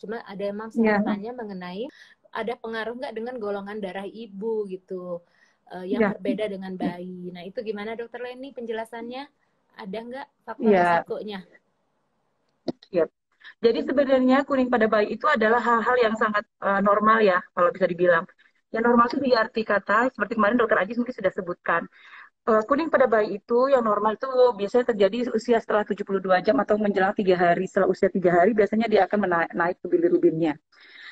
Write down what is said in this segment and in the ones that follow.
Cuma ada emang saya mau Ya, tanya mengenai ada pengaruh nggak dengan golongan darah ibu gitu, yang ya, berbeda dengan bayi. Nah itu gimana Dokter Leni penjelasannya? Ada nggak faktor ya, resikonya? ya. Jadi sebenarnya kuning pada bayi itu adalah hal-hal yang sangat normal ya, kalau bisa dibilang. Yang normal itu di arti kata, seperti kemarin Dokter Ajis mungkin sudah sebutkan. Kuning pada bayi itu yang normal itu biasanya terjadi usia setelah 72 jam atau menjelang 3 hari. Setelah usia 3 hari biasanya dia akan naik ke bilirubinnya.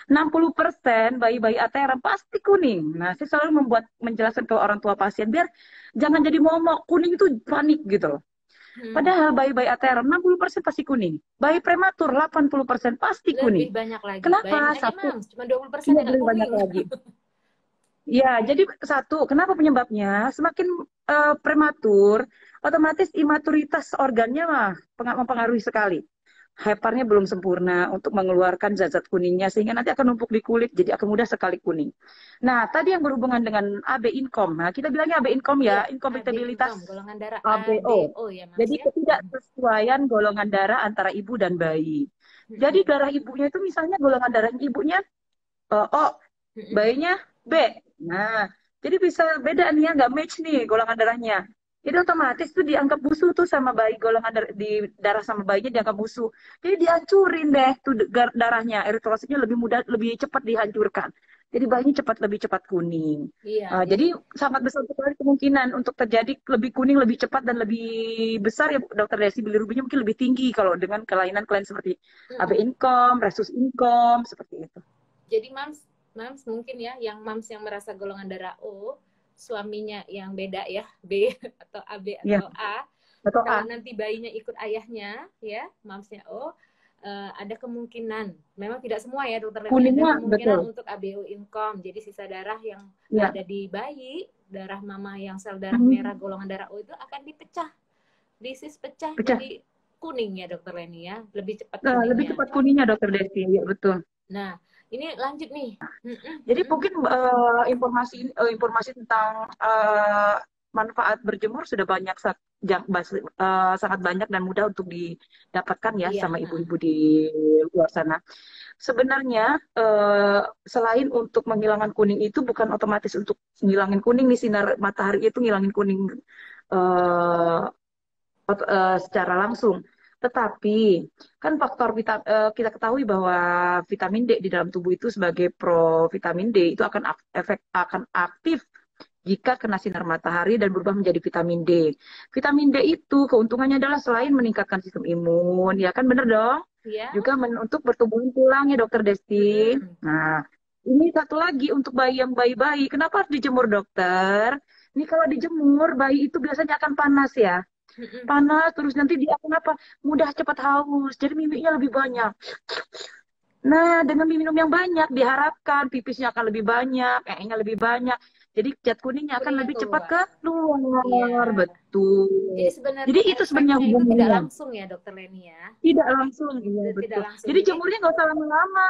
60% bayi-bayi ATR pasti kuning. Nah, saya selalu menjelaskan ke orang tua pasien biar jangan jadi momok kuning itu panik gitu loh. Hmm. Padahal bayi-bayi ATR 60% pasti kuning. Bayi prematur 80% pasti kuning. Lebih banyak lagi. Kenapa? Bayangin aja Satu, Mams, cuma 20% iya yang nggak lebih banyak kuning. lagi. Ya, jadi satu, kenapa penyebabnya? Semakin prematur, otomatis imaturitas organnya mah mempengaruhi sekali. Heparnya belum sempurna untuk mengeluarkan zat-zat kuningnya sehingga nanti akan numpuk di kulit jadi akan mudah sekali kuning. Nah, tadi yang berhubungan dengan AB income. Nah, kita bilangnya AB income ya, Iya, AB inkompatibilitas income, golongan darah ABO. ABO ya Mams Jadi ya. ketidaksesuaian golongan darah antara ibu dan bayi. Jadi Mm-mm. darah ibunya itu misalnya golongan darah ibunya O, Mm-mm. bayinya B. Nah, jadi bisa beda nih ya, nggak match nih golongan darahnya. Jadi otomatis tuh dianggap musuh tuh sama bayi golongan di darah sama bayinya dianggap musuh. Jadi dihancurin deh tuh darahnya, eritrositnya lebih mudah, lebih cepat dihancurkan. Jadi bayinya lebih cepat kuning. Iya, Jadi jadi sangat besar sekali kemungkinan untuk terjadi lebih kuning, lebih cepat dan lebih besar ya Dokter Desi, bilirubinnya mungkin lebih tinggi kalau dengan kelainan-kelainan seperti AB mm-mm. income, resus income seperti itu. Jadi Mams, Mams mungkin ya, yang Mams yang merasa golongan darah O, suaminya yang beda ya, B atau AB Ya, atau A, atau kalau A. nanti bayinya ikut ayahnya ya, Mamsnya O, ada kemungkinan, memang tidak semua ya Dokter Leni, ada Kuningnya kemungkinan betul. untuk ABO income, jadi sisa darah yang Ya. ada di bayi, darah mama yang sel darah Hmm, merah golongan darah O itu akan dipecah, disis pecah pecah. jadi kuning ya Dokter Leni ya, lebih cepat Lebih kuningnya. cepat kuningnya Dokter Desi, ya betul. Nah, ini lanjut nih. Jadi mungkin informasi tentang manfaat berjemur sudah banyak sangat banyak dan mudah untuk didapatkan ya Iya, sama ibu-ibu di luar sana. Sebenarnya selain untuk menghilangkan kuning itu bukan otomatis untuk menghilangin kuning nih sinar matahari itu ngilangin kuning eh, secara langsung. Tetapi kan kita ketahui bahwa vitamin D di dalam tubuh itu sebagai provitamin D itu akan aktif jika kena sinar matahari dan berubah menjadi vitamin D. Vitamin D itu keuntungannya adalah selain meningkatkan sistem imun, ya kan bener dong? iya. Juga untuk pertumbuhan tulang ya Dokter Desti. Nah, ini satu lagi untuk bayi yang bayi-bayi. Kenapa harus dijemur dokter? Ini kalau dijemur bayi itu biasanya akan panas ya, panas terus nanti dia kenapa mudah cepat haus jadi mimiknya lebih banyak. Nah dengan minum yang banyak diharapkan pipisnya akan lebih banyak, nya lebih banyak, jadi zat kuningnya akan Kuningnya lebih cepat keluar. Iya. keluar, betul. Jadi Jadi sebenarnya itu sebenarnya efeknya itu tidak hubungannya, langsung ya Dokter Leni ya. tidak langsung, iya Tidak betul. langsung. Jadi Jadi, jemurnya nggak usah lama-lama.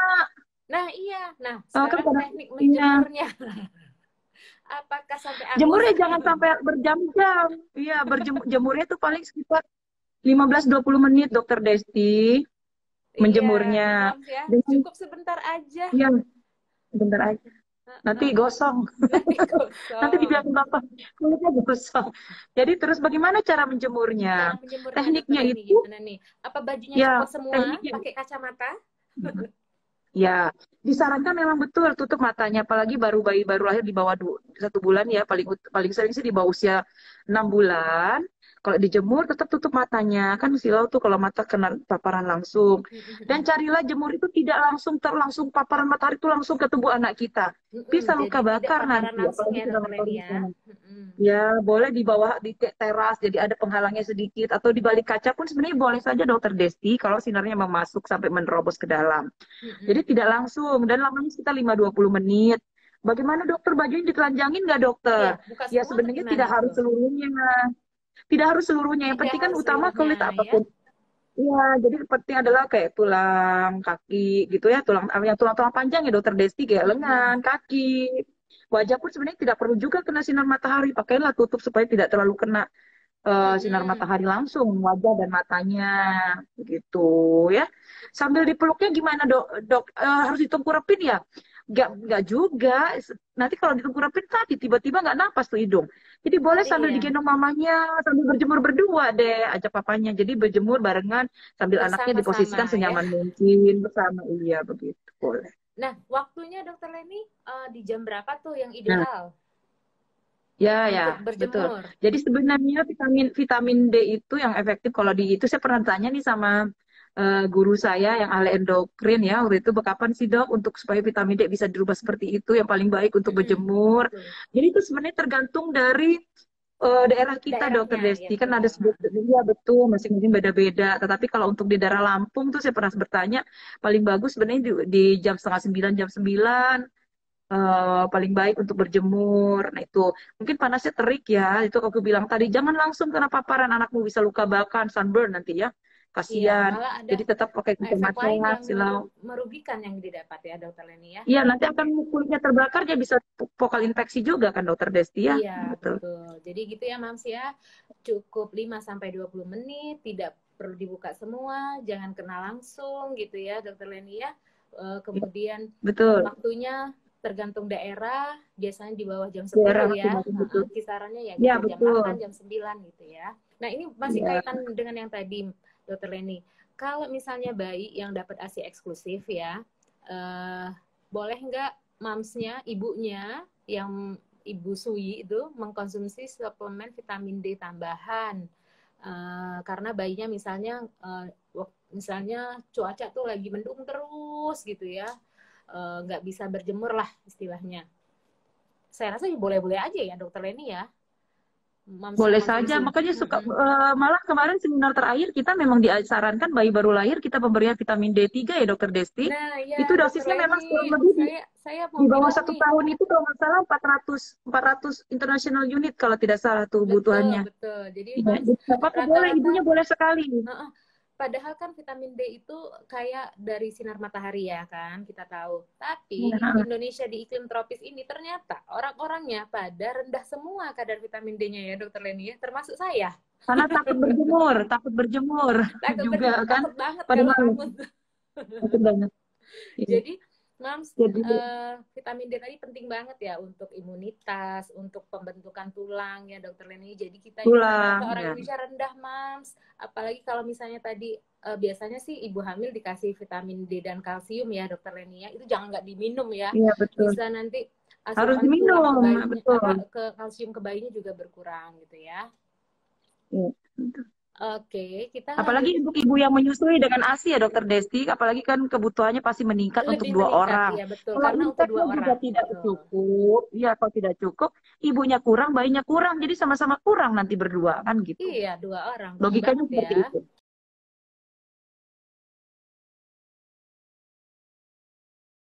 nah iya. Nah, Kan sekarang kadang teknik iya, menjemurnya. Apakah sampai angus? jemurnya jangan sampai berjam-jam. Iya, berjemurnya tuh paling sekitar 15-20 menit Dokter Desti Iya, menjemurnya. Mams ya. Dengan Cukup sebentar aja. yang bentar aja. Nanti gosong. Nanti Nanti kosong. dibilang bapak, kulitnya gosong. Jadi terus bagaimana cara menjemurnya? Cara menjemurnya Dokter Tekniknya Leni itu, gimana nih? Apa bajunya ya copot semua? tekniknya. Pakai kacamata? Ya, disarankan memang betul tutup matanya, apalagi bayi baru lahir di bawah 1 bulan ya, paling paling sering sih di bawah usia 6 bulan. Kalau dijemur tetap tutup matanya, kan silau tuh kalau mata kena paparan langsung. Dan carilah jemur itu tidak langsung paparan matahari itu langsung ke tubuh anak kita. Bisa luka Jadi tidak bakar paparan nanti, langsung apalagi ya sudah Dokter motor Leni di ya. sana. Ya, boleh di bawah di teras, jadi ada penghalangnya sedikit. Atau di balik kaca pun sebenarnya boleh saja Dokter Desti kalau sinarnya memasuk sampai menerobos ke dalam. Jadi tidak langsung, dan lamanya sekitar 5-20 menit. Bagaimana dokter, bajunya ditelanjangin nggak dokter? Iya, buka Ya semua atau sebenarnya gimana tidak harus tuh? seluruhnya. Tidak harus seluruhnya, yang Tidak penting kan harus utama seluruhnya kulit ya. apapun. Iya, jadi penting adalah kayak tulang kaki gitu ya, tulang-tulang panjang ya dokter Desti, kayak lengan, kaki. Wajah pun sebenarnya tidak perlu juga kena sinar matahari, pakailah tutup supaya tidak terlalu kena. sinar Mm-mm. matahari langsung wajah dan matanya gitu ya. Sambil dipeluknya gimana dok? Dok harus ditengkurapin ya? Nggak juga. Nanti kalau ditengkurapin tadi tiba-tiba nggak napas tuh hidung. Jadi boleh sambil Iya, digendong mamanya, sambil berjemur berdua deh, ajak papanya. Jadi berjemur barengan sambil anaknya diposisikan bersama-sama ya. senyaman mungkin bersama. Iya begitu boleh. Nah, waktunya Dokter Leni di jam berapa tuh yang Nah, ideal ya, ya, untuk betul. berjemur? Jadi sebenarnya vitamin vitamin D itu yang efektif kalau di itu saya pernah tanya nih sama guru saya yang ahli endokrin ya waktu itu kapan sih dok untuk supaya vitamin D bisa dirubah seperti itu yang paling baik untuk Mm-mm, berjemur. betul. Jadi itu sebenarnya tergantung dari daerah kita Dokter Daerahnya, ya Desti kan ada betul. Ha. sebut ya betul masing-masing beda-beda. Tetapi kalau untuk di daerah Lampung tuh saya pernah bertanya paling bagus sebenarnya di jam setengah 9 jam 9 paling baik untuk berjemur. Nah itu mungkin panasnya terik ya. Itu aku bilang tadi jangan langsung kena paparan anakmu bisa luka bakar, sunburn nanti ya. Iya, Kasihan. malah ada Jadi tetap pakai efek kacamata lain yang silau. merugikan yang didapat ya Dokter Leni ya. Iya nanti akan kulitnya terbakar dia bisa vokal infeksi juga kan Dokter Desti ya. Iya, Betul. betul. Jadi gitu ya Mams ya. Cukup 5 sampai 20 menit, tidak perlu dibuka semua, jangan kena langsung gitu ya Dokter Leni ya. Kemudian Betul. waktunya tergantung daerah, biasanya di bawah jam 10 Daerah ya. masing-masing betul. Kisarannya ya Ya gitu, jam betul. 8, jam 9 gitu ya. Nah, ini masih Ya. kaitan dengan yang tadi Dokter Leni. Kalau misalnya bayi yang dapat ASI eksklusif ya, eh, boleh nggak mamsnya, ibunya yang Ibu Sui itu mengkonsumsi suplemen vitamin D tambahan karena bayinya misalnya cuaca tuh lagi mendung terus gitu ya, nggak bisa berjemur lah istilahnya. Saya rasa boleh-boleh aja ya Dokter Leni ya, mamsnya Boleh saja, konsumsi. makanya suka Mm-mm. malah kemarin seminar terakhir kita memang disarankan bayi baru lahir kita pemberian vitamin D3 ya Dokter Desti. Nah ya Itu Dokter dosisnya memang Leni, kurang lebih saya mau di bawah bilang satu nih, tahun itu kalau nggak salah 400 international unit kalau tidak salah tuh betul kebutuhannya. betul. Jadi Iya, mams jadi nggak apa-apa boleh, rata-rata. ibunya boleh sekali. Padahal kan vitamin D itu kayak dari sinar matahari ya kan, kita tahu. Tapi Nah, Indonesia di iklim tropis ini ternyata orang-orangnya pada rendah semua kadar vitamin D-nya ya Dokter Leni ya, termasuk saya. karena takut berjemur Takut juga berjemur, kan. takut banget kalau Padahal hangus. takut banget. Iya. Jadi, Mams, Jadi vitamin D tadi penting banget ya untuk imunitas, untuk pembentukan tulang ya Dokter Leni. Jadi kita ini pulang ternyata orang ya. Indonesia rendah, Mams. Apalagi kalau misalnya tadi biasanya sih ibu hamil dikasih vitamin D dan kalsium ya Dokter Leni ya. Itu jangan nggak diminum ya. Iya betul. Bisa nanti Harus asupan tulang ke diminum, bayinya betul. ke kalsium ke bayinya juga berkurang gitu ya. Iya, betul. Oke, kita lanjut. Apalagi untuk ibu yang menyusui dengan ASI ya Dokter Desti, apalagi kan kebutuhannya pasti meningkat untuk Lebih dua meningkat orang. ya betul Kalau karena untuk inteknya dua juga orang tidak betul. cukup, ya kalau tidak cukup, ibunya kurang, bayinya kurang, jadi sama-sama kurang nanti berdua kan gitu. Iya, 2 orang. Bener Logikanya banget ya. seperti itu.